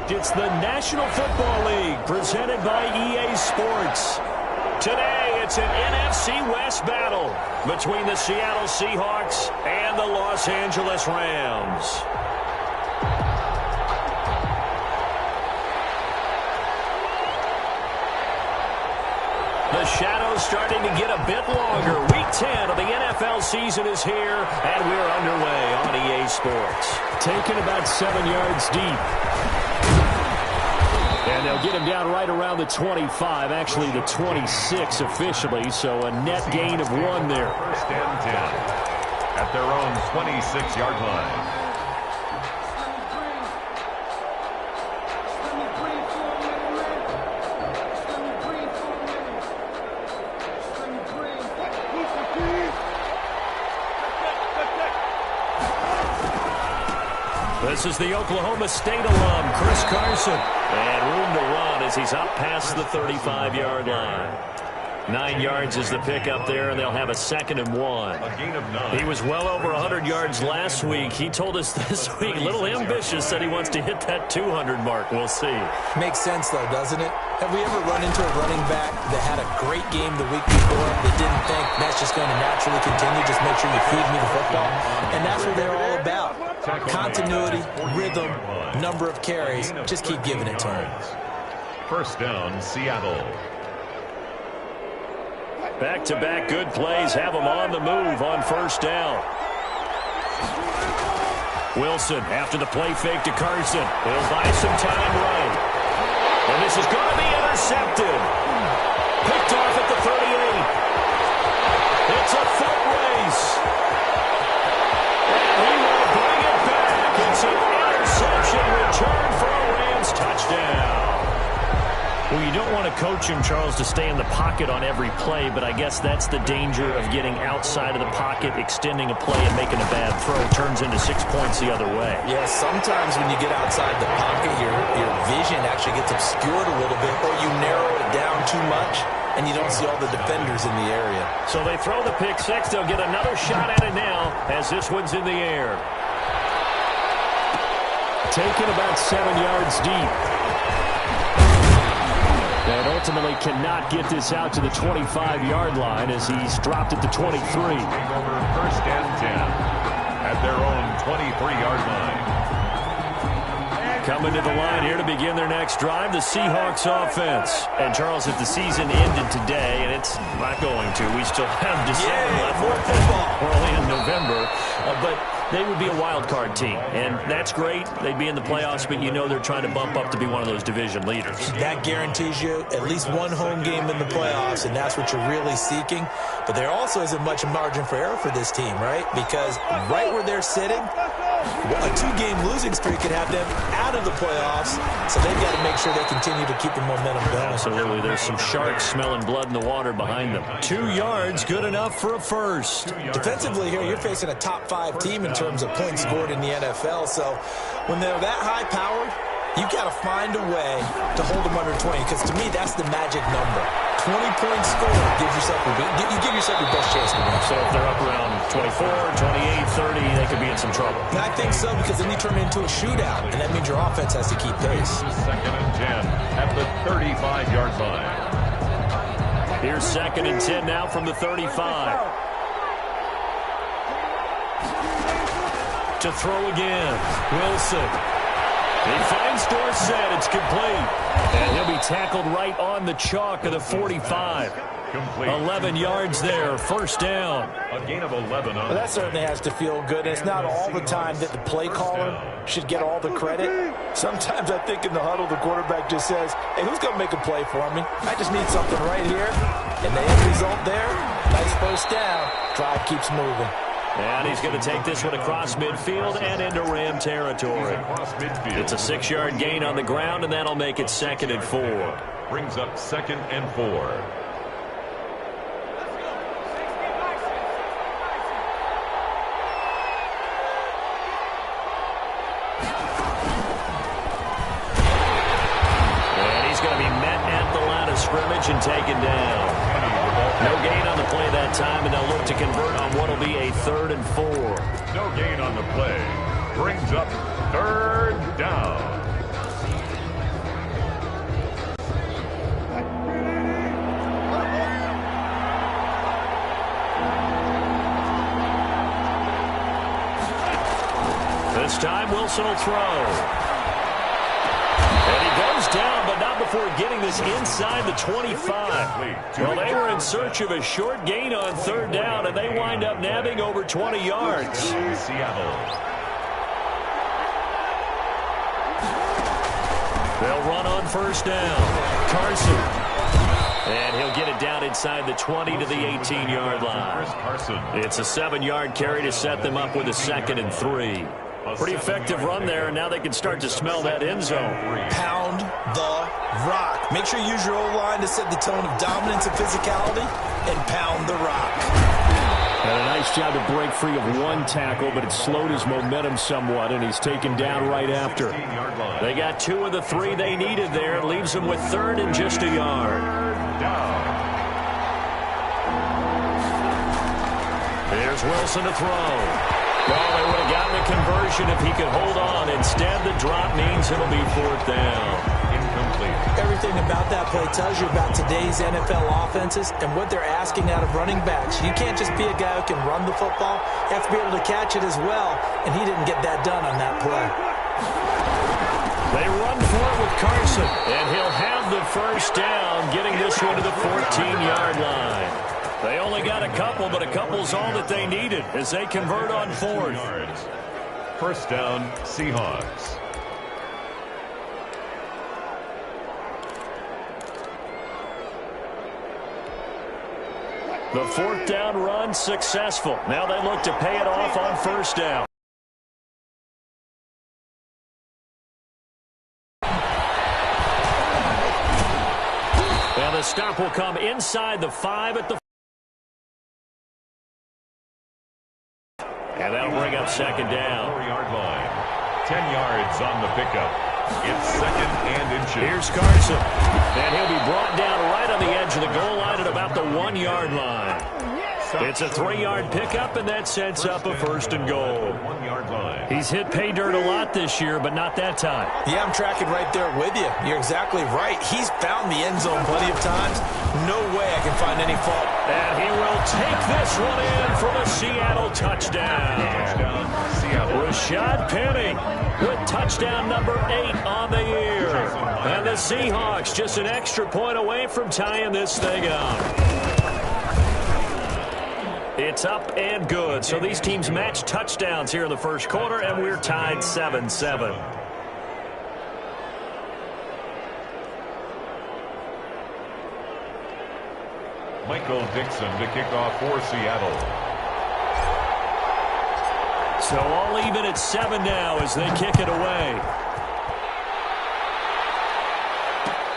It's the National Football League presented by EA Sports. Today, it's an NFC West battle between the Seattle Seahawks and the Los Angeles Rams. The shadow's starting to get a bit longer. Week 10 of the NFL season is here, and we're underway on EA Sports. Taken about 7 yards deep. And they'll get him down right around the 25, actually the 26 officially, so a net gain of 1 there. First and 10 at their own 26-yard line. This is the Oklahoma State alum, Chris Carson. And room to run as he's up past the 35-yard line. 9 yards is the pickup there, and they'll have a 2nd and 1. A gain of 9. He was well over 100 yards last week. He told us this week, a little ambitious, said he wants to hit that 200 mark. We'll see. Makes sense, though, doesn't it? Have we ever run into a running back that had a great game the week before that didn't think that's just going to naturally continue? Just make sure you feed me the football. And that's what they're all about. Continuity, rhythm, number of carries. Just keep giving it to him. First down, Seattle. Back-to-back good plays have him on the move on first down. Wilson after the play fake to Carson. He'll buy some time right. And this is going to be intercepted. Picked off at the 38. It's a foot race. And he will bring it back. It's an interception return for a Rams touchdown. Well, you don't want to coach him, Charles, to stay in the pocket on every play, but I guess that's the danger of getting outside of the pocket, extending a play, and making a bad throw. Turns into 6 points the other way. Yeah, sometimes when you get outside the pocket, your vision actually gets obscured a little bit, or you narrow it down too much, and you don't see all the defenders in the area. So they throw the pick six. They'll get another shot at it now as this one's in the air. Taken about 7 yards deep. And ultimately cannot get this out to the 25-yard line as he's dropped at the 23. Over first and 10 at their own 23-yard line. Coming to the line here to begin their next drive, the Seahawks offense. And, Charles, if the season ended today, and it's not going to, we still have December left. We're only in November. But they would be a wild card team, and that's great. They'd be in the playoffs, but you know they're trying to bump up to be one of those division leaders. That guarantees you at least one home game in the playoffs, and that's what you're really seeking. But there also isn't much margin for error for this team, right? Because right where they're sitting, a 2-game losing streak could have them out of the playoffs, so they've got to make sure they continue to keep the momentum going. Absolutely. There's some sharks smelling blood in the water behind them. 2 yards, good enough for a first. Defensively here, you're facing a top-5 team in terms of points scored in the NFL, so when they're that high-powered, you got to find a way to hold them under 20, because to me, that's the magic number. 20 points scored gives yourself you give yourself your best chance to win. So if they're up around 24, 28, 30, they could be in some trouble. And I think so, because then you turn it into a shootout, and that means your offense has to keep pace. Second and 10 at the 35-yard line. Here's 2nd and 10 now from the 35. To throw again, Wilson. He finds Dorsett. It's complete. And he'll be tackled right on the chalk of the 45. Complete. 11 yards there, first down. A gain of 11 on. Well, that certainly has to feel good. It's not all the time that the play caller should get all the credit. Sometimes I think in the huddle, the quarterback just says, hey, who's going to make a play for me? I just need something right here. And the end result there, nice first down. Drive keeps moving. And he's going to take this one across midfield and into Ram territory. It's a 6-yard gain on the ground, and that'll make it 2nd and 4. Brings up 2nd and 4. And he's going to be met at the line of scrimmage and taken down. No gain on the play that time, and they'll look to convert on what will be a 3rd and 4. No gain on the play. Brings up 3rd down. This time Wilson will throw. And he goes down, but not before getting this inside the 25. Well, they were in search of a short gain on third down, and they wind up nabbing over 20 yards. Seattle. They'll run on first down. Carson. And he'll get it down inside the 20 to the 18-yard line. It's a 7-yard carry to set them up with a 2nd and 3. Pretty effective run there, and now they can start to smell that end zone. Pound the rock. Make sure you use your O-line to set the tone of dominance and physicality, and pound the rock. And a nice job to break free of one tackle, but it slowed his momentum somewhat, and he's taken down right after. They got 2 of the 3 they needed there. It leaves them with 3rd and just a yard. Here's Wilson to throw. Well, they would have gotten a conversion if he could hold on. Instead, the drop means it'll be 4th down. Incomplete. Everything about that play tells you about today's NFL offenses and what they're asking out of running backs. You can't just be a guy who can run the football. You have to be able to catch it as well, and he didn't get that done on that play. They run for it with Carson, and he'll have the first down, getting this one to the 14-yard line. They only got a couple, but a couple's all that they needed as they convert on 4th. First down, Seahawks. The 4th down run successful. Now they look to pay it off on first down. And the stop will come inside the 5 at the. And that'll bring up 2nd down. 4-yard line. 10 yards on the pickup. It's 2nd and inches. Here's Carson. And he'll be brought down right on the edge of the goal line at about the 1-yard line. It's a 3-yard pickup, and that sets up a 1st and goal. 1-yard line. He's hit pay dirt a lot this year, but not that time. Yeah, I'm tracking right there with you. You're exactly right. He's found the end zone plenty of times. No way I can find any fault. And he will take this one in for the Seattle touchdown. Seattle. Rashad Penny with touchdown number 8 on the year. And the Seahawks just an extra point away from tying this thing up. It's up and good. So these teams match touchdowns here in the first quarter, and we're tied 7-7. Michael Dixon to kick off for Seattle. So all even at 7 now as they kick it away.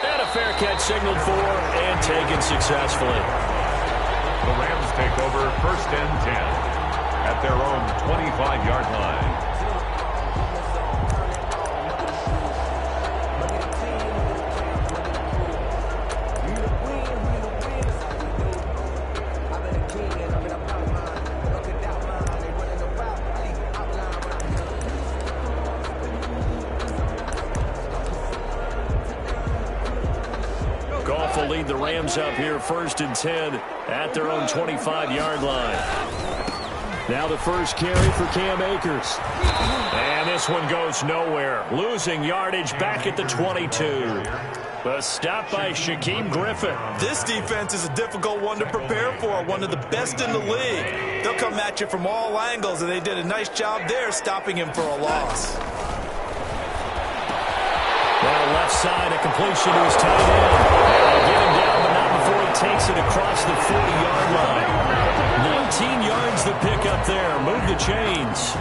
And a fair catch signaled for and taken successfully. The Rams take over 1st and 10 at their own 25-yard line. Goff will lead the Rams up here 1st and 10 at their own 25-yard line. Now the first carry for Cam Akers. And this one goes nowhere. Losing yardage back at the 22. The stop by Shaquem Griffin. This defense is a difficult one to prepare for, one of the best in the league. They'll come at you from all angles, and they did a nice job there stopping him for a loss. Now left side, a completion to his tight end. And they get him down, but not before he takes it across the 40-yard line. 19 yards the pick up there. Move the chains.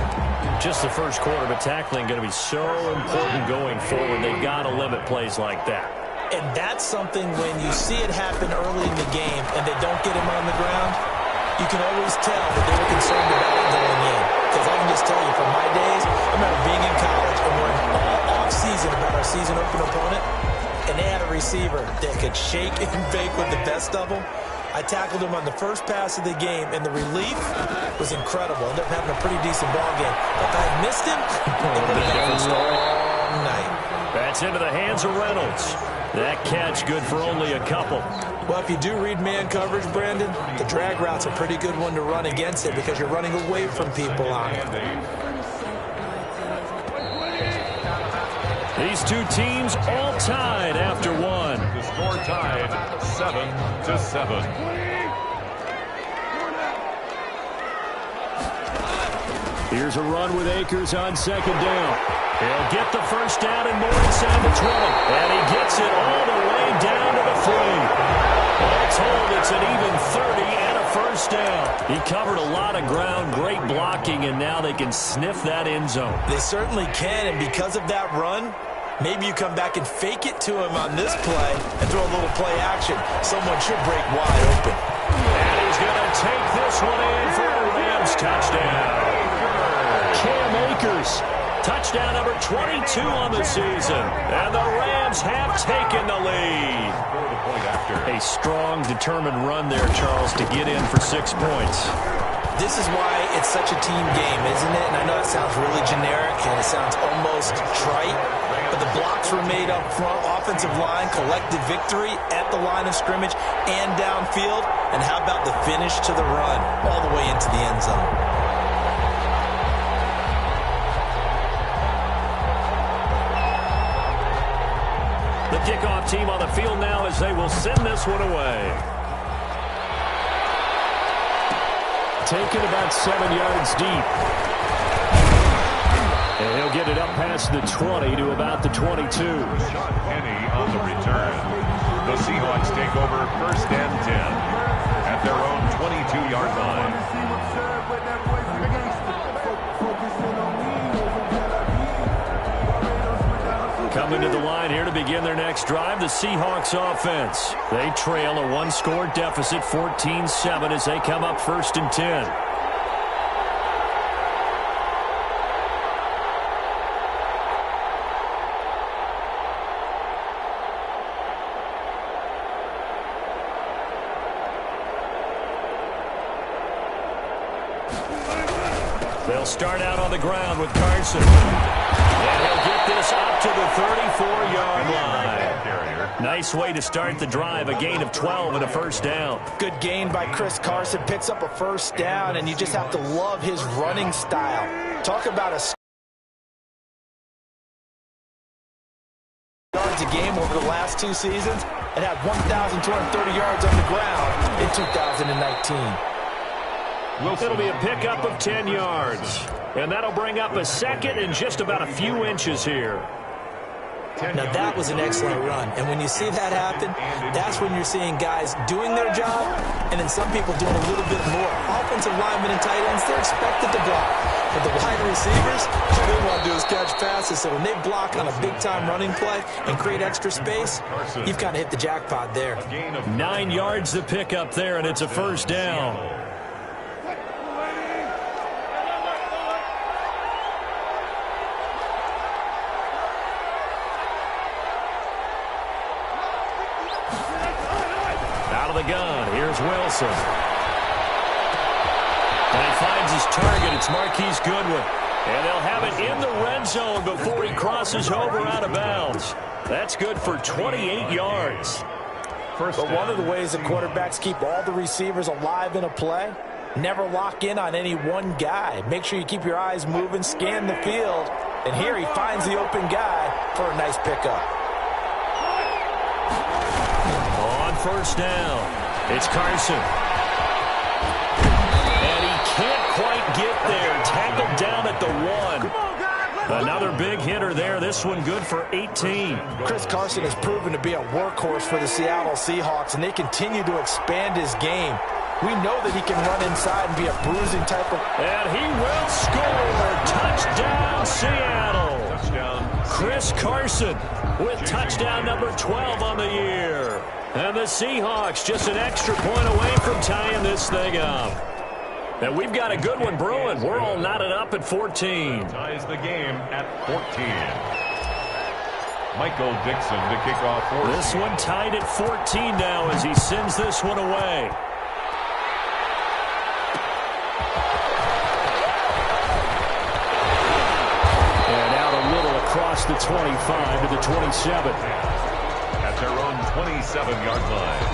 Just the first quarter, but tackling going to be so important going forward. They've got to limit plays like that. And that's something when you see it happen early in the game and they don't get him on the ground, you can always tell that they were concerned about it going in. Because I can just tell you from my days, I remember being in college and worrying all off-season about our season open opponent, and they had a receiver that could shake and bake with the best of them. I tackled him on the first pass of the game, and the relief was incredible. Ended up having a pretty decent ball game. But if I had missed him, it would have been a different story all night. That's into the hands of Reynolds. That catch good for only a couple. Well, if you do read man coverage, Brandon, the drag route's a pretty good one to run against it because you're running away from people on it. These two teams all tied after one. The score tied 7-7. Here's a run with Akers on second down. He'll get the first down and more inside the 20. And he gets it all the way down to the 3. All told, it's an even 30 and a first down. He covered a lot of ground, great blocking, and now they can sniff that end zone. They certainly can, and because of that run, maybe you come back and fake it to him on this play and throw a little play action. Someone should break wide open. And he's going to take this one in for a Rams touchdown. Cam Akers, touchdown number 22 on the season. And the Rams have taken the lead. A strong, determined run there, Charles, to get in for 6 points. This is why it's such a team game, isn't it? And I know it sounds really generic and it sounds almost trite, but the blocks were made up front, offensive line, collected victory at the line of scrimmage and downfield. And how about the finish to the run all the way into the end zone? The kickoff team on the field now as they will send this one away. Taken about 7 yards deep. And he'll get it up past the 20 to about the 22. Sean Penny on the return. The Seahawks take over first and 10 at their own 22-yard line. Coming to the line here to begin their next drive, the Seahawks offense. They trail a one-score deficit, 14-7, as they come up first and 10. They'll start out on the ground with Carson. And he'll get this up to the 34-yard line. Nice way to start the drive, a gain of 12 and a first down. Good gain by Chris Carson, picks up a first down, and you just have to love his running style. Talk about a yards a game over the last 2 seasons and had 1,230 yards on the ground in 2019. It'll be a pickup of 10 yards. And that'll bring up a second and just about a few inches here. Now, that was an excellent run. And when you see that happen, that's when you're seeing guys doing their job and then some people doing a little bit more. Offensive linemen and tight ends, they're expected to block. But the wide receivers, all they want to do is catch passes. So when they block on a big-time running play and create extra space, you've kind of hit the jackpot there. 9 yards to pick up there, and it's a first down. The gun. Here's Wilson. And he finds his target. It's Marquise Goodwin. And they'll have it in the red zone before he crosses over out of bounds. That's good for 28 yards. But one of the ways that quarterbacks keep all the receivers alive in a play, never lock in on any one guy. Make sure you keep your eyes moving, scan the field. And here he finds the open guy for a nice pickup. First down. It's Carson. And he can't quite get there. Tackled down at the 1. Another big hitter there. This one good for 18. Chris Carson has proven to be a workhorse for the Seattle Seahawks, and they continue to expand his game. We know that he can run inside and be a bruising type of... And he will score. Touchdown, Seattle. Touchdown. Chris Carson with touchdown number 12 on the year. And the Seahawks just an extra point away from tying this thing up. And we've got a good one brewing. We're all knotted up at 14. Ties the game at 14. Michael Dixon to kick off 14. This one tied at 14 now as he sends this one away. And out a little across the 25 to the 27. At their own 27-yard line.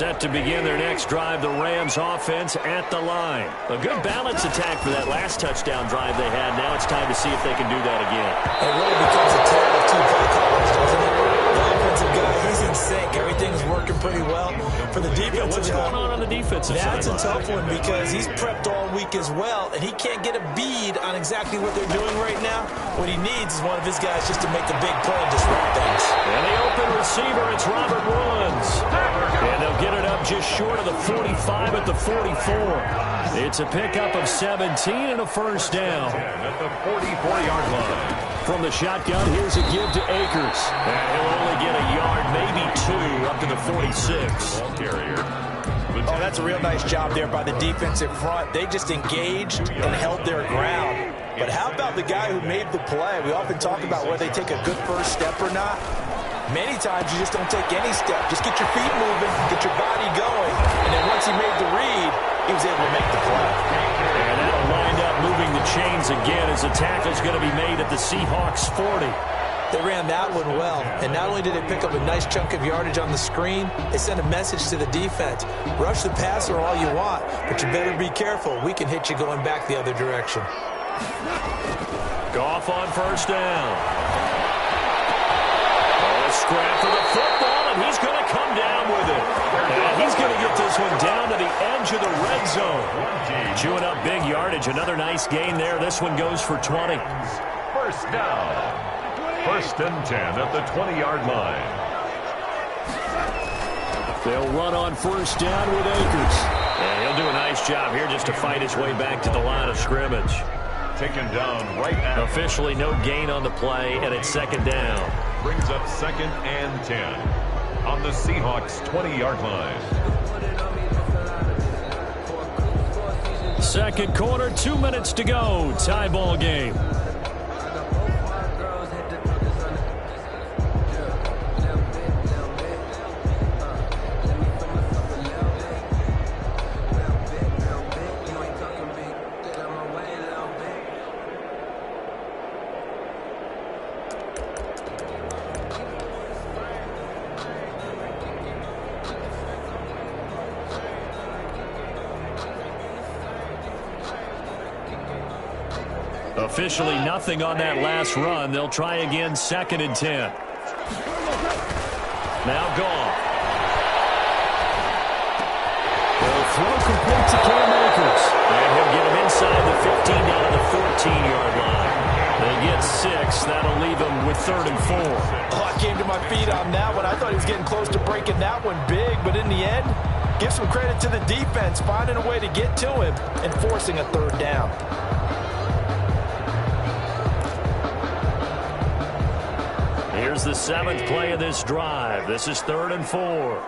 Set to begin their next drive, the Rams offense at the line. A good balance attack for that last touchdown drive they had. Now it's time to see if they can do that again. It really becomes a tale of two play callers, doesn't it? The offensive guy, he's in sync. Everything's working pretty well. For the defensive What's going on the defensive side? That's a tough one because he's prepped all week as well, and he can't get a bead on exactly what they're doing right now. What he needs is one of his guys just to make the big play and disrupt things. And the open receiver, it's Robert Woods. And they'll get it up just short of the 45 at the 44. It's a pickup of 17 and a first down. At the 44-yard line. From the shotgun, here's a give to Akers. And he'll only get a yard, maybe two, up to the 46. Ball carrier. Oh, that's a real nice job there by the defensive front. They just engaged and held their ground. But how about the guy who made the play? We often talk about whether they take a good first step or not. Many times you just don't take any step. Just get your feet moving, get your body going. And then once he made the read, he was able to make the play. And that'll wind up moving the chains again as the tackle's going to be made at the Seahawks 40. They ran that one well, and not only did they pick up a nice chunk of yardage on the screen, they sent a message to the defense. Rush the passer all you want, but you better be careful. We can hit you going back the other direction. Goff on first down. A scrap for the football, and he's going to come down with it. And he's going to get this one down to the edge of the red zone. Chewing up big yardage. Another nice gain there. This one goes for 20. First down. First and 10 at the 20-yard line. They'll run on first down with Akers. And he'll do a nice job here just to fight his way back to the line of scrimmage. Taken down right at. Officially no gain on the play, and it's second down. Brings up second and 10 on the Seahawks 20-yard line. Second quarter, 2 minutes to go. Tie ball game. Officially nothing on that last run. They'll try again, second and 10. Now Goff. They'll throw complete to Cam Akers. And he'll get him inside the 15 down to the 14-yard line. They get 6. That'll leave them with third and 4. Oh, I came to my feet on that one. I thought he was getting close to breaking that one big, but in the end, give some credit to the defense, finding a way to get to him and forcing a third down. Here's the 7th play of this drive. This is third and 4.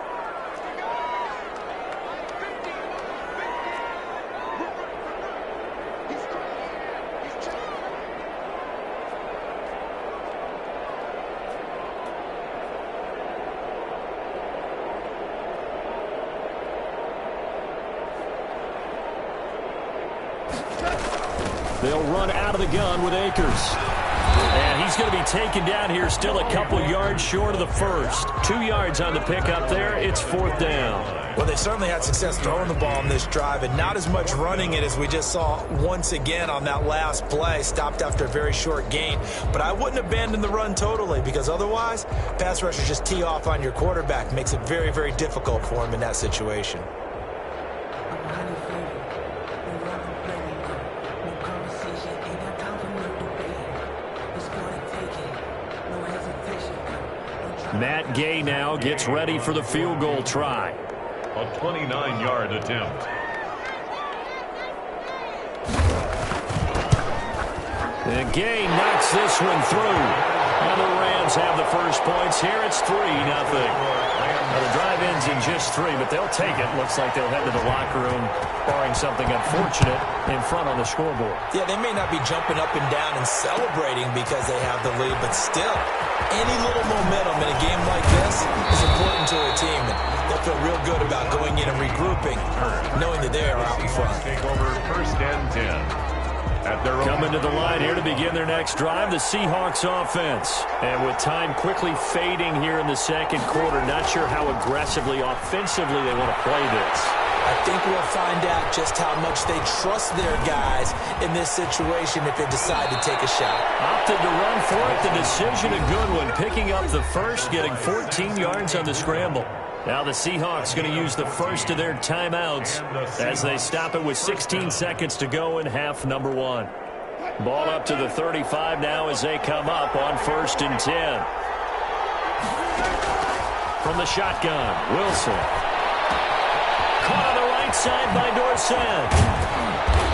They'll run out of the gun with Akers. And he's going to be taken down here, still a couple yards short of the first. 2 yards on the pickup there. It's fourth down. Well, they certainly had success throwing the ball on this drive, and not as much running it as we just saw once again on that last play. Stopped after a very short gain. But I wouldn't abandon the run totally, because otherwise, pass rushers just tee off on your quarterback. Makes it very, very difficult for him in that situation. Matt Gay now gets ready for the field goal try. A 29-yard attempt. And Gay knocks this one through. Now the Rams have the first points here. It's 3-0. Now the drive ends in just 3, but they'll take it. Looks like they'll head to the locker room, barring something unfortunate in front on the scoreboard. Yeah, they may not be jumping up and down and celebrating because they have the lead, but still, any little momentum in a game like this is important to a team. And they'll feel real good about going in and regrouping, knowing that they are out in front. Take over first and 10 at their own. Coming to the line here to begin their next drive, the Seahawks offense. And with time quickly fading here in the second quarter, not sure how aggressively, offensively they want to play this. I think we'll find out just how much they trust their guys in this situation if they decide to take a shot. Opted to run for it. The decision a good one. Picking up the first, getting 14 yards on the scramble. Now the Seahawks going to use the first of their timeouts as they stop it with 16 seconds to go in half number one. Ball up to the 35 now as they come up on 1st and 10. From the shotgun, Wilson. Caught on the right side by Dorsett.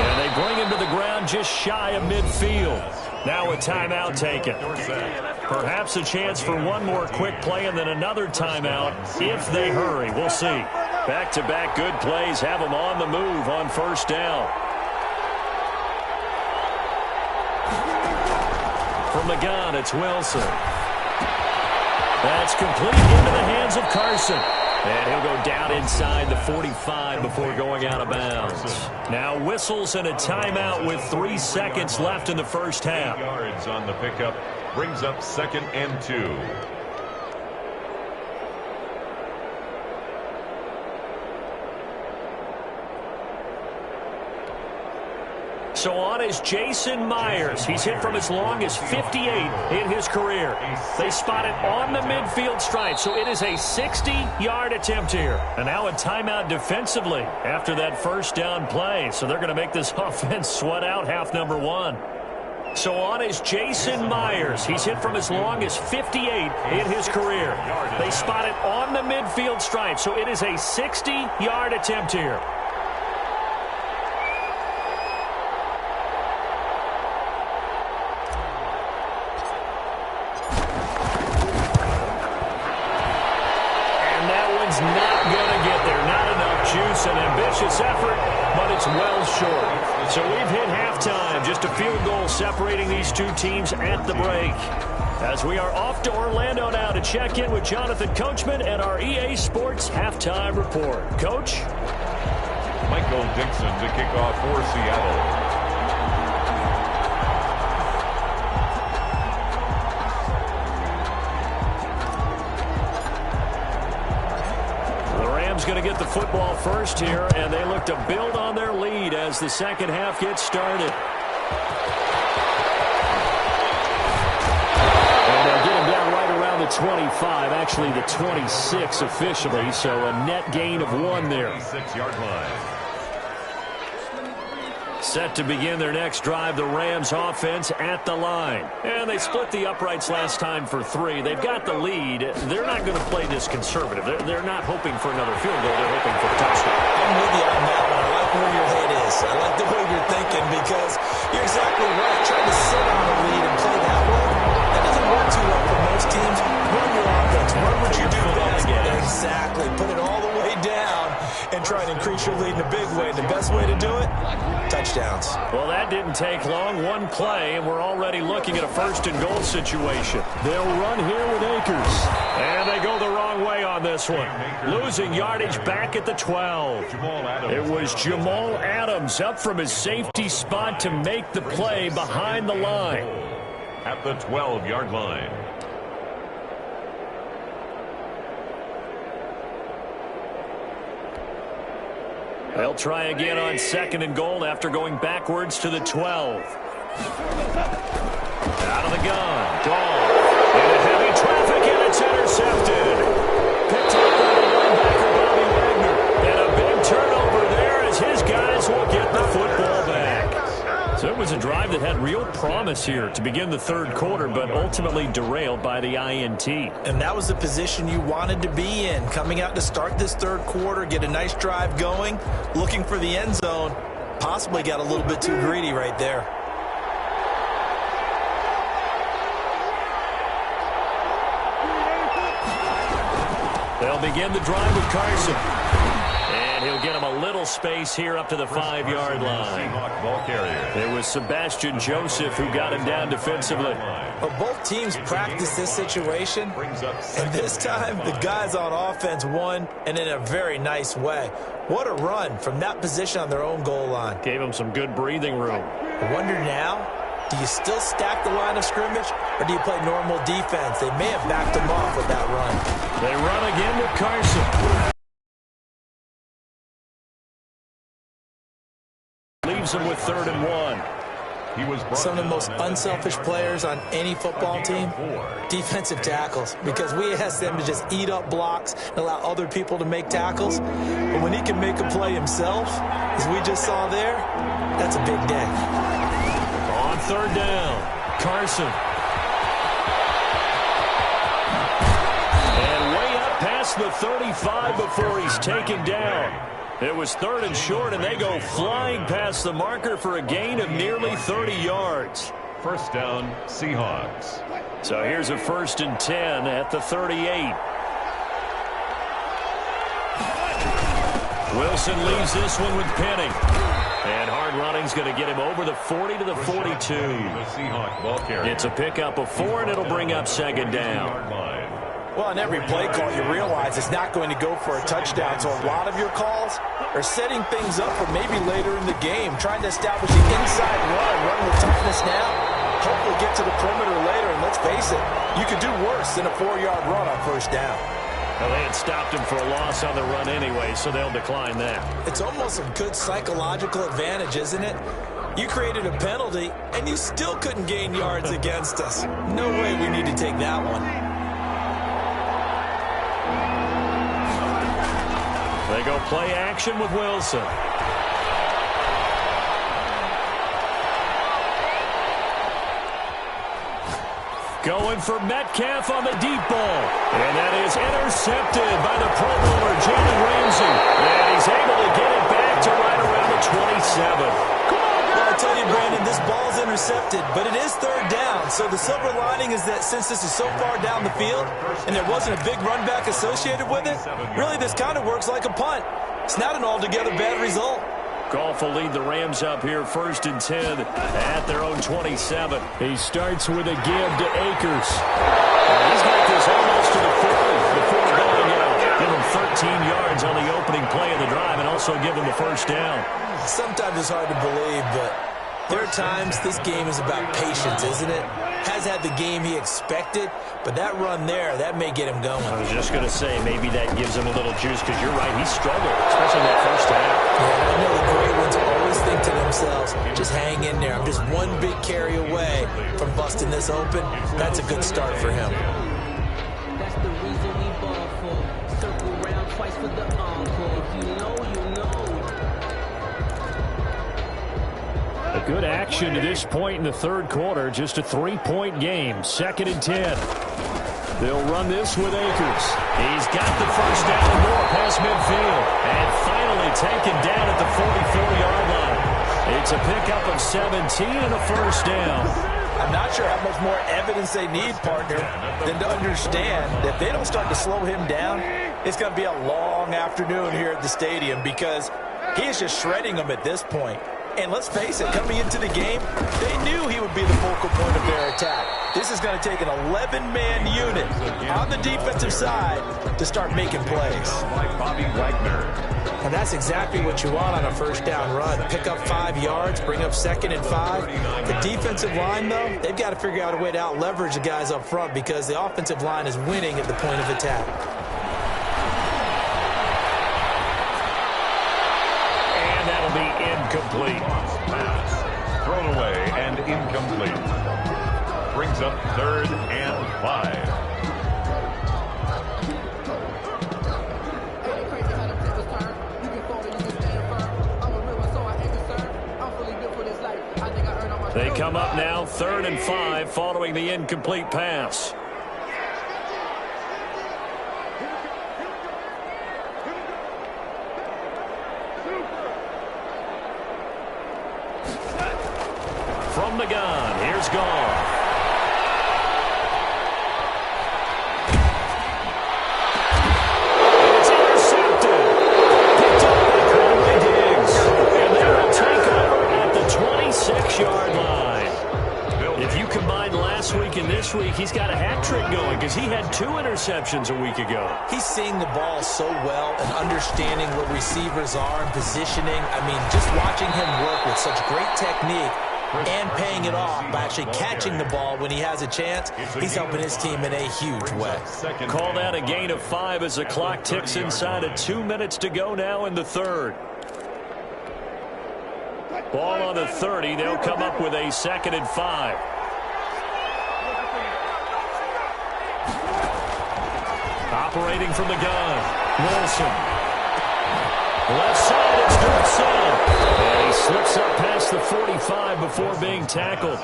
And they bring him to the ground just shy of midfield. Now a timeout taken. Perhaps a chance for one more quick play and then another timeout if they hurry. We'll see. Back-to-back good plays have them on the move on 1st down. From the gun, it's Wilson. That's complete into the hands of Carson. And he'll go down inside the 45 before going out of bounds. Now whistles and a timeout with 3 seconds left in the first half. Yards on the pickup brings up 2nd and 2. So on is Jason Myers. He's hit from as long as 58 in his career. They spot it on the midfield stripe, so it is a 60-yard attempt here. And now a timeout defensively after that first down play. So they're going to make this offense sweat out half number one. So on is Jason Myers. He's hit from as long as 58 in his career. They spot it on the midfield stripe, so it is a 60-yard attempt here. Not going to get there. Not enough juice. An ambitious effort, but it's well short. So we've hit halftime. Just a field goal separating these two teams at the break. As we are off to Orlando now to check in with Jonathan Coachman and our EA Sports halftime report. Coach? Michael Dixon to kick off for Seattle. Going to get the football first here, and they look to build on their lead as the second half gets started. And they'll get him down right around the 25, actually the 26 officially, so a net gain of 1 there. 6-yard line. Set to begin their next drive, the Rams offense at the line. And they split the uprights last time for 3. They've got the lead. They're not going to play this conservative. They're not hoping for another field goal. They're hoping for a touchdown. I'm with you on that one. I like where your head is. I like the way you're thinking because you're exactly right. Trying to sit on the lead and play that way, that doesn't work too well for most teams. Run your offense. Run what you do best. Exactly. Put it all the way down and try and increase your lead in a big way. The best way to do it, touchdowns. Well, that didn't take long. 1 play, and we're already looking at a 1st and goal situation. They'll run here with Akers. And they go the wrong way on this one. Losing yardage back at the 12. It was Jamal Adams up from his safety spot to make the play behind the line. At the 12-yard line. They'll try again on 2nd and goal after going backwards to the 12. Out of the gun. Goff. Into heavy traffic, and it's intercepted. Picked up by the linebacker, Bobby Wagner. And a big turnover there as his guys will get the football back. So it was a drive that had real promise here to begin the 3rd quarter, but ultimately derailed by the INT. And that was the position you wanted to be in. Coming out to start this 3rd quarter, get a nice drive going, looking for the end zone. Possibly got a little bit too greedy right there. They'll begin the drive with Carson. And And he'll get him a little space here up to the 5-yard line. Ball carrier. It was Sebastian Joseph who got him down defensively. Well, both teams practice this situation, and this time the guys on offense won, and in a very nice way. What a run from that position on their own goal line. Gave him some good breathing room. I wonder now, do you still stack the line of scrimmage, or do you play normal defense? They may have backed him off with that run. They run again with Carson. Leaves him with 3rd and 1. Some of the most unselfish players on any football team, defensive tackles, because we ask them to just eat up blocks and allow other people to make tackles. But when he can make a play himself, as we just saw there, that's a big day. On 3rd down, Carson. And way up past the 35 before he's taken down. It was 3rd and short, and they go flying past the marker for a gain of nearly 30 yards. First down, Seahawks. So here's a 1st and 10 at the 38. Wilson leaves this one with Penny. And hard running's going to get him over the 40 to the 42. The Seahawks ball carrier. It's a pickup of 4, and it'll bring up 2nd down. Well, on every play call, you realize it's not going to go for a touchdown. So a lot of your calls are setting things up for maybe later in the game, trying to establish the inside run with toughness now, hopefully get to the perimeter later. And let's face it, you could do worse than a 4-yard run on 1st down. Well, they had stopped him for a loss on the run anyway, so they'll decline that. It's almost a good psychological advantage, isn't it? You created a penalty, and you still couldn't gain yards against us. No way we need to take that one. They go play action with Wilson. Going for Metcalf on the deep ball. And that is intercepted by the Pro Bowler, Jalen Ramsey. And he's able to get it back to right around the 27. Well, I tell you, Brandon, this ball's intercepted, but it is 3rd down. So the silver lining is that since this is so far down the field and there wasn't a big run back associated with it, really this kind of works like a punt. It's not an altogether bad result. Goff will lead the Rams up here 1st and 10 at their own 27. He starts with a give to Akers. He's got this almost to the 40 before going out. Give him 13 yards on the opening play of the drive and also give him a 1st down. Sometimes it's hard to believe, but there are times this game is about patience, isn't it? Has had the game he expected, but that run there, that may get him going. I was just going to say, maybe that gives him a little juice, because you're right, he struggled, especially in that 1st half. Yeah, I know the great ones always think to themselves, just hang in there. I'm just one big carry away from busting this open. That's a good start for him. That's the reason we ball for. Circle round twice for the encore. If you know, you know. A good action to this point in the 3rd quarter. Just a 3-point game. 2nd and 10. They'll run this with Akers. He's got the 1st down and more past midfield. And finally taken down at the 44-yard line. It's a pickup of 17 and a 1st down. I'm not sure how much more evidence they need, partner, than to understand that if they don't start to slow him down, it's going to be a long afternoon here at the stadium, because he is just shredding them at this point. And let's face it, coming into the game, they knew he would be the focal point of their attack. This is going to take an 11-man unit on the defensive side to start making plays. Bobby Wagner. And that's exactly what you want on a 1st down run. Pick up 5 yards, bring up 2nd and 5. The defensive line, though, they've got to figure out a way to out-leverage the guys up front, because the offensive line is winning at the point of attack. And that'll be incomplete. Pass. Thrown away and incomplete. Brings up 3rd and 5. They come up now 3rd and 5 following the incomplete pass. From the gun, here's Goff. It's intercepted. Picked up week, he's got a hat trick going because he had 2 interceptions a week ago. He's seeing the ball so well and understanding where receivers are and positioning. I mean, just watching him work with such great technique and paying it off by actually catching the ball when he has a chance, he's helping his team in a huge way. Call that a gain of 5 as the clock ticks inside of 2 minutes to go now in the third. Ball on the 30. They'll come up with a 2nd and 5. Operating from the gun, Wilson. Left side, it's Wilson. And he slips up past the 45 before being tackled.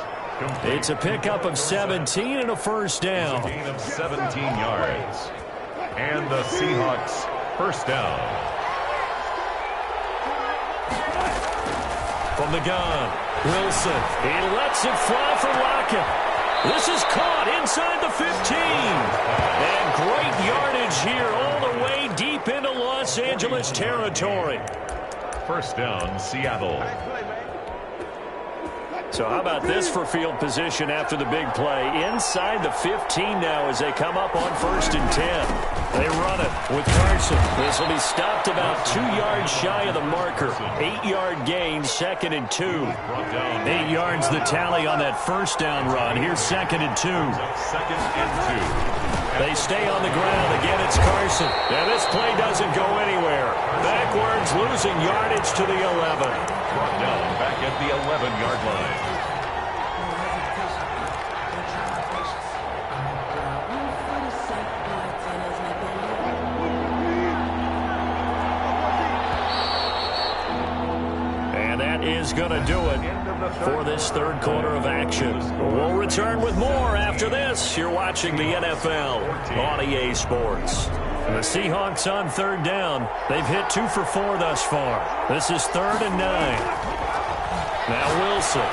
It's a pickup of 17 and a first down. A gain of 17 yards. And the Seahawks first down. From the gun, Wilson. He lets it fly for Lockett. This is caught inside the 15. And great yardage here all the way deep into Los Angeles territory. First down, Seattle. So how about this for field position after the big play? Inside the 15 now as they come up on 1st and 10. They run it with Carson. This will be stopped about 2 yards shy of the marker. 8-yard gain, 2nd and 2. 8 yards the tally on that first down run. Here's 2nd and 2. 2nd and 2. They stay on the ground. Again, it's Carson. And this play doesn't go anywhere. Backwards, losing yardage to the 11. Brought down back at the 11-yard line. And that is going to do it for this third quarter of action. We'll return with more after this. You're watching the NFL on EA Sports. The Seahawks on 3rd down. They've hit 2 for 4 thus far. This is 3rd and 9. Now Wilson.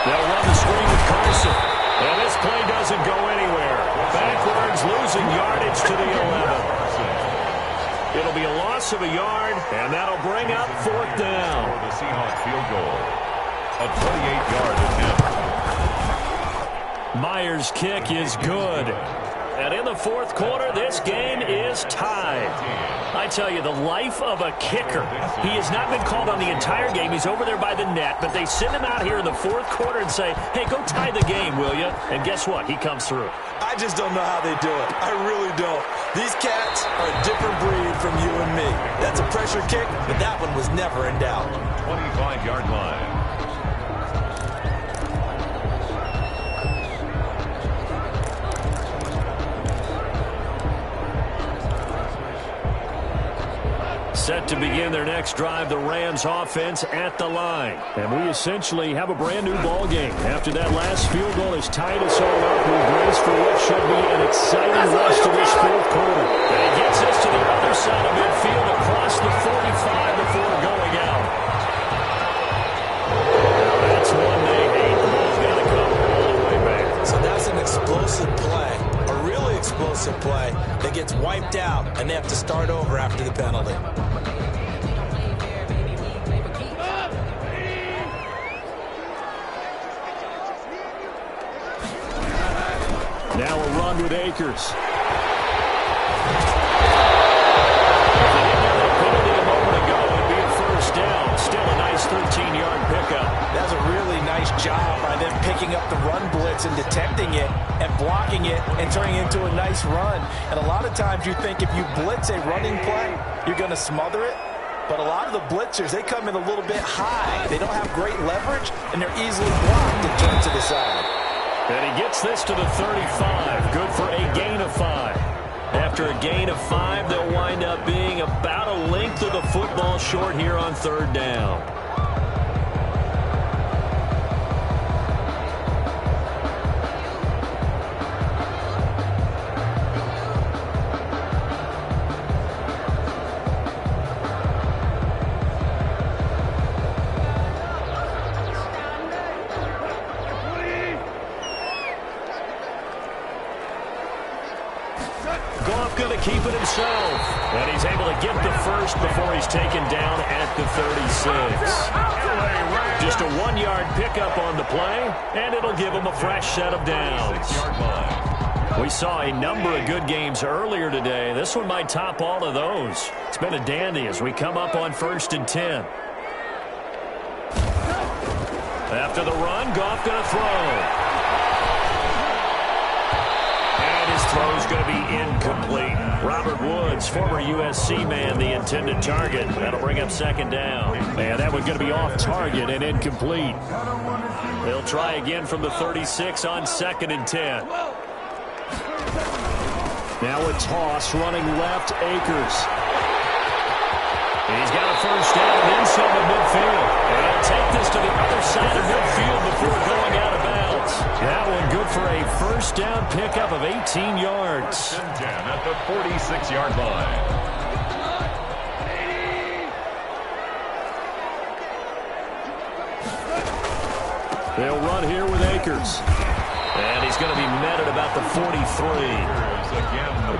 They'll run the screen with Carson. And this play doesn't go anywhere. Backwards, losing yardage to the 11. It'll be a loss of a yard, and that'll bring up 4th down. For the Seahawks field goal. A 28-yard attempt. Myers' kick is good. And in the 4th quarter, this game is tied. I tell you, the life of a kicker. He has not been called on the entire game. He's over there by the net, but they send him out here in the 4th quarter and say, hey, go tie the game, will you? And guess what? He comes through. I just don't know how they do it. I really don't. These cats are a different breed from you and me. That's a pressure kick, but that one was never in doubt. 25-yard line. Set to begin their next drive, the Rams offense at the line. And we essentially have a brand new ball game. After that last field goal has tied us all up, we brace for what should be an exciting rest of this 4th quarter. And he gets us to the other side of midfield across the 45 before going out. That's one they hate. The ball's got to come all the way back. So that's an explosive play, a really explosive play that gets wiped out, and they have to start over after the penalty. Now a run with Akers. Penalty a moment ago would be a first down. Still a nice 13-yard pickup. That's a really nice job by them picking up the run blitz and detecting it and blocking it and turning it into a nice run. And a lot of times you think if you blitz a running play, you're going to smother it. But a lot of the blitzers, they come in a little bit high. They don't have great leverage, and they're easily blocked and turned to the side. And he gets this to the 35. Good for a gain of 5. After a gain of 5, they'll wind up being about a length of the football short here on 3rd down. Goff going to keep it himself. And he's able to get the first before he's taken down at the 36. Just a 1-yard pickup on the play, and it'll give him a fresh set of downs. We saw a number of good games earlier today. This one might top all of those. It's been a dandy as we come up on 1st and 10. After the run, Goff going to throw. His throw is going to be incomplete. Robert Woods, former USC man, the intended target. That'll bring up 2nd down. Man, that one's going to be off target and incomplete. They'll try again from the 36 on 2nd and 10. Now a toss running left, Akers. He's got a first down and then some at midfield. And he'll take this to the other side of midfield before going out of bounds. That one good for a first down pickup of 18 yards. 10 at the 46-yard line. They'll run here with Akers. And he's going to be met at about the 43.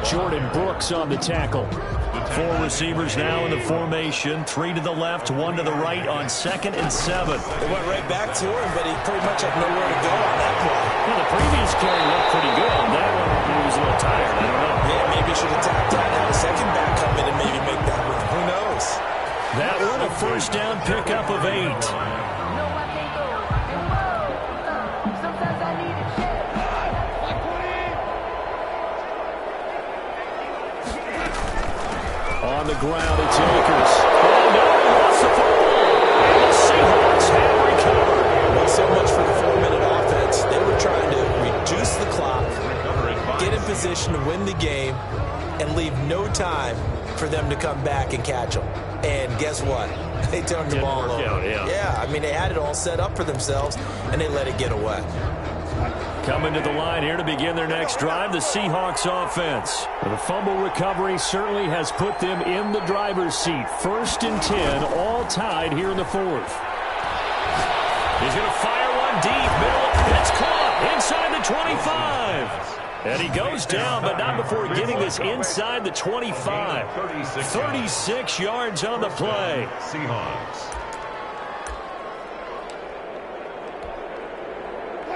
Jordan Brooks on the tackle. 4 receivers now in the formation. 3 to the left, 1 to the right on 2nd and 7. They went right back to him, but he pretty much had nowhere to go on that play. Well, the previous carry looked pretty good. On that one, he was a little tired. I don't know. Yeah, maybe he should have tapped out, had a second back come in and maybe make that one. Who knows? That one, a first down pickup of 8. On the ground, it's Akers. Oh, no, he lost the football. And the Seahawks have recovered. Well, so much for the 4-minute offense. They were trying to reduce the clock, get in position to win the game, and leave no time for them to come back and catch them. And guess what? They turned the ball over. Yeah, I mean, they had it all set up for themselves, and they let it get away. Coming to the line here to begin their next drive, the Seahawks offense. The fumble recovery certainly has put them in the driver's seat. 1st and 10, all tied here in the 4th. He's going to fire one deep, middle. It's caught inside the 25. And he goes down, but not before getting this inside the 25. 36 yards on the play. Seahawks.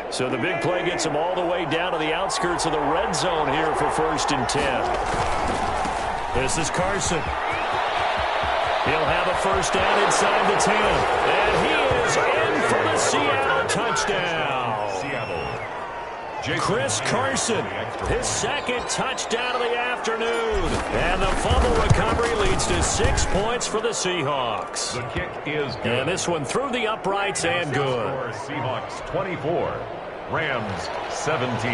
So the big play gets him all the way down to the outskirts of the red zone here for 1st and 10. This is Carson. He'll have a first down inside the 10. And he is in for the Seattle touchdown. Chris Carson, his 2nd touchdown of the afternoon. And the fumble recovery leads to 6 points for the Seahawks. The kick is good. And this one through the uprights and good. Seahawks 24, Rams 17.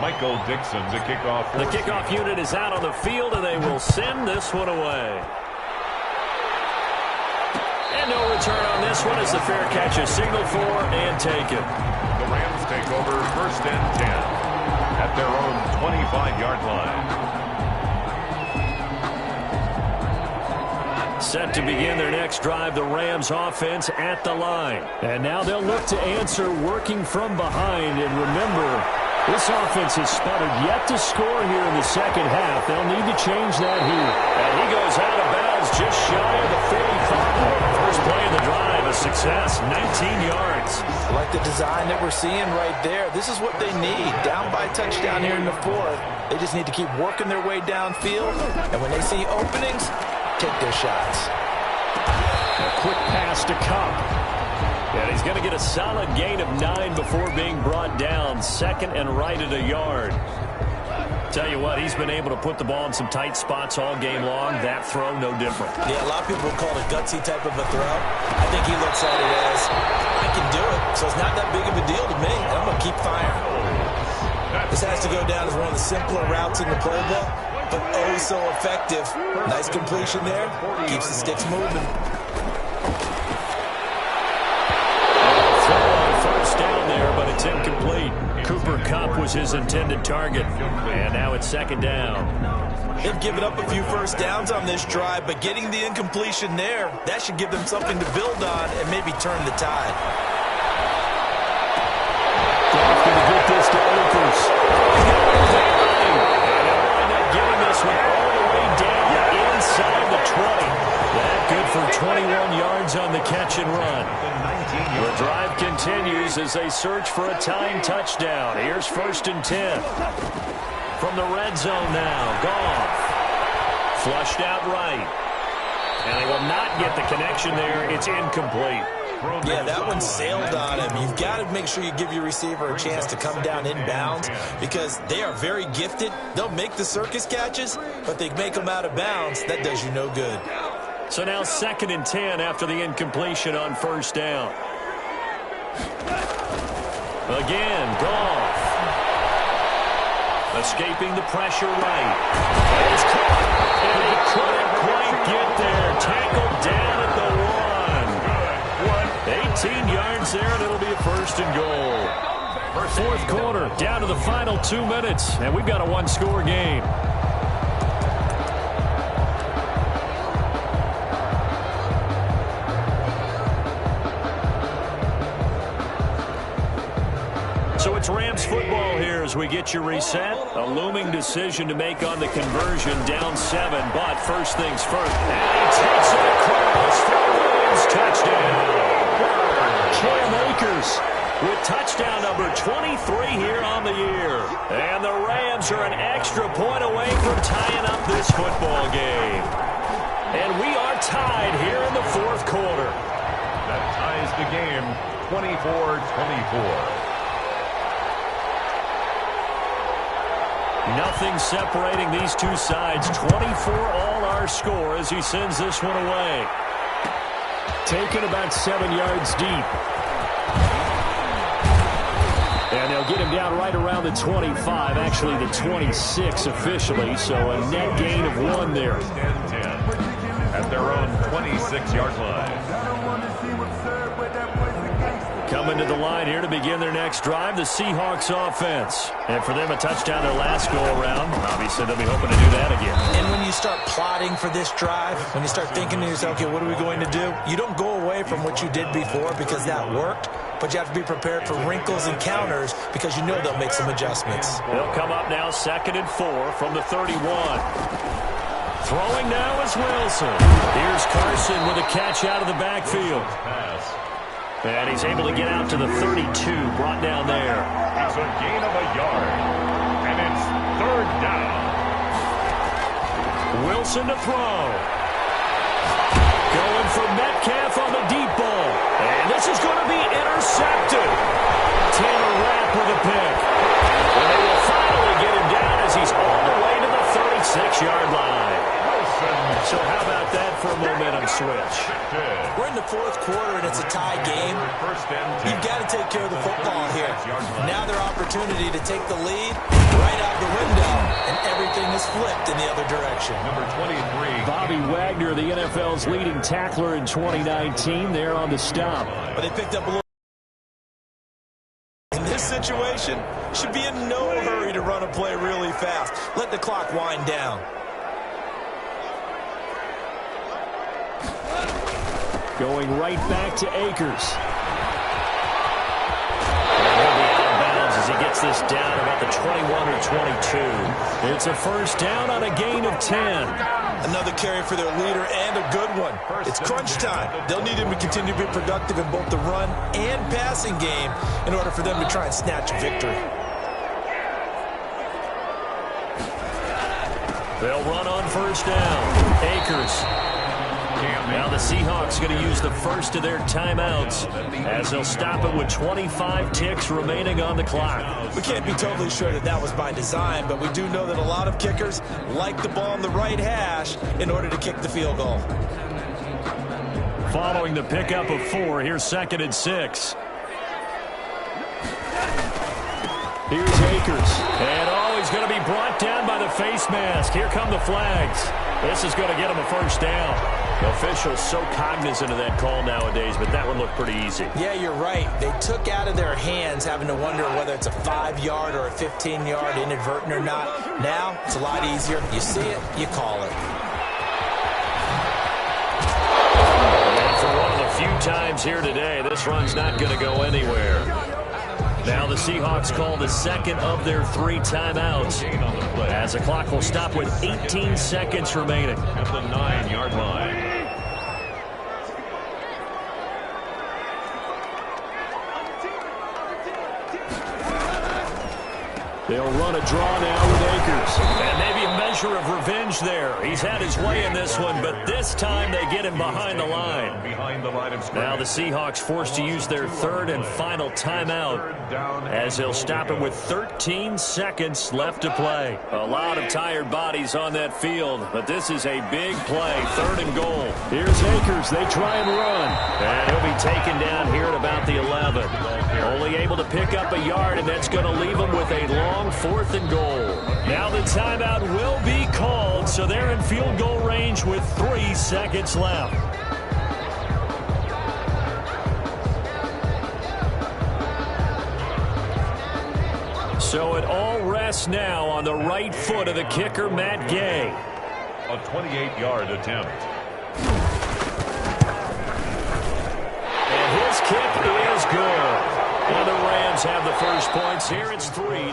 Michael Dixon to kick off. The kickoff unit is out on the field, and they will send this one away. And no return on this one as the fair catch is signaled for and taken. The Rams take over 1st and 10 at their own 25-yard line. Set to begin their next drive, the Rams offense at the line. And now they'll look to answer working from behind. And remember, this offense has sputtered yet to score here in the 2nd half. They'll need to change that here. And he goes out of bounds just shy of the 45. First play of the drive, a success, 19 yards. I like the design that we're seeing right there. This is what they need. Down by touchdown here in the 4th. They just need to keep working their way downfield. And when they see openings, take their shots. A quick pass to Cup. And he's going to get a solid gain of 9 before being brought down. 2nd and right at a yard. Tell you what, he's been able to put the ball in some tight spots all game long. That throw, no different. Yeah, a lot of people call it a gutsy type of a throw. I think he looks at it as, I can do it, so it's not that big of a deal to me. I'm going to keep firing. This has to go down as one of the simpler routes in the playbook, but oh so effective. Nice completion there. Keeps the sticks moving. First down there, but it's incomplete. Cooper Kupp was his intended target. And now it's 2nd down. They've given up a few first downs on this drive, but getting the incompletion there, that should give them something to build on and maybe turn the tide. Goff going to get this to Akers. And he'll 31 yards on the catch and run. The drive continues as they search for a tying touchdown. Here's 1st and 10. From the red zone now, Goff. Flushed out right. And they will not get the connection there. It's incomplete. Yeah, that one sailed on him. You've got to make sure you give your receiver a chance to come down inbounds because they are very gifted. They'll make the circus catches, but they make them out of bounds. That does you no good. So now 2nd and 10 after the incompletion on 1st down. Again, Goff. Escaping the pressure right. And it's caught. And he couldn't quite get there. Tackled down at the 1. 18 yards there, and it'll be a 1st and goal. 4th quarter, down to the final 2 minutes, and we've got a one-score game. So it's Rams football here as we get you reset. A looming decision to make on the conversion, down 7, but first things first. And he takes it across for Williams, touchdown. Cam Akers with touchdown number 23 here on the year. And the Rams are an extra point away from tying up this football game. And we are tied here in the 4th quarter. That ties the game 24-24. Nothing separating these two sides. 24 all our score as he sends this one away. Taken about 7 yards deep. And they'll get him down right around the 25, actually the 26 officially, so a net gain of 1 there. At their own 26-yard line. Coming to the line here to begin their next drive, the Seahawks offense. And for them, a touchdown their last go-around. Obviously, they'll be hoping to do that again. And when you start plotting for this drive, when you start thinking to yourself, okay, what are we going to do? You don't go away from what you did before because that worked, but you have to be prepared for wrinkles and counters because you know they'll make some adjustments. They'll come up now 2nd and 4 from the 31. Throwing now is Wilson. Here's Carson with a catch out of the backfield. And he's able to get out to the 32, brought down there. It's a gain of a yard. And it's 3rd down. Wilson to throw. Going for Metcalf on the deep ball. And this is going to be intercepted. Taylor Rapp with a pick. And they will finally get him down as he's all the way to the 36-yard line. So how about that for a momentum switch? We're in the 4th quarter and it's a tie game. You've got to take care of the football here. Now their opportunity to take the lead right out the window, and everything is flipped in the other direction. Number 23. Bobby Wagner, the NFL's leading tackler in 2019, there on the stop. But they picked up a little. In this situation, should be in no hurry to run a play really fast. Let the clock wind down. Going right back to Akers. And he'll be out of bounds as he gets this down about the 21 or 22. It's a 1st down on a gain of 10. Another carry for their leader and a good one. It's crunch time. They'll need him to continue to be productive in both the run and passing game in order for them to try and snatch a victory. They'll run on 1st down. Akers. Now the Seahawks going to use the first of their timeouts as they'll stop it with 25 ticks remaining on the clock. We can't be totally sure that that was by design, but we do know that a lot of kickers like the ball on the right hash in order to kick the field goal. Following the pickup of 4, here's 2nd and 6. Here's Akers. And he's going to be brought down by the face mask. Here come the flags. This is going to get him a 1st down. Officials so cognizant of that call nowadays, but that one looked pretty easy. Yeah, you're right. They took out of their hands having to wonder whether it's a 5-yard or a 15-yard inadvertent or not. Now, it's a lot easier. You see it, you call it. And for one of the few times here today, this run's not going to go anywhere. Now the Seahawks call the 2nd of their 3 timeouts as the clock will stop with 18 seconds remaining. At the 9-yard line. They'll run a draw now with Akers. And maybe a measure of revenge there. He's had his way in this one, but this time they get him behind the line. Now the Seahawks forced to use their third and final timeout as they'll stop him with 13 seconds left to play. A lot of tired bodies on that field, but this is a big play, 3rd and goal. Here's Akers. They try and run. And he'll be taken down here at about the 11. Only able to pick up a yard, and that's going to leave him with a long 4th and goal. Now the timeout will be called, so they're in field goal range with 3 seconds left. So it all rests now on the right foot of the kicker, Matt Gay. A 28-yard attempt. And his kick is good. And the Rams have the first points here. It's 3-0. 27.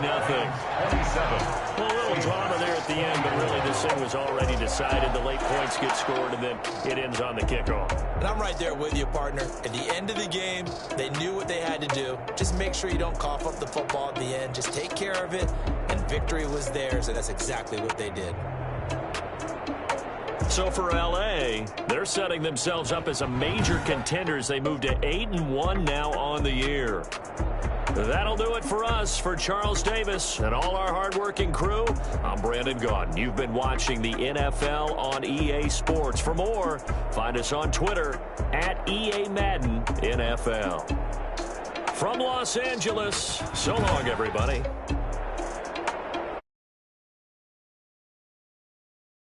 Well, a little drama there at the end, but really this thing was already decided. The late points get scored, and then it ends on the kickoff. And I'm right there with you, partner. At the end of the game, they knew what they had to do. Just make sure you don't cough up the football at the end. Just take care of it, and victory was theirs, and that's exactly what they did. So for L.A., they're setting themselves up as a major contender as they move to 8-1 now on the year. That'll do it for us. For Charles Davis and all our hardworking crew, I'm Brandon Gaudin. You've been watching the NFL on EA Sports. For more, find us on Twitter at EA Madden NFL. From Los Angeles, so long, everybody.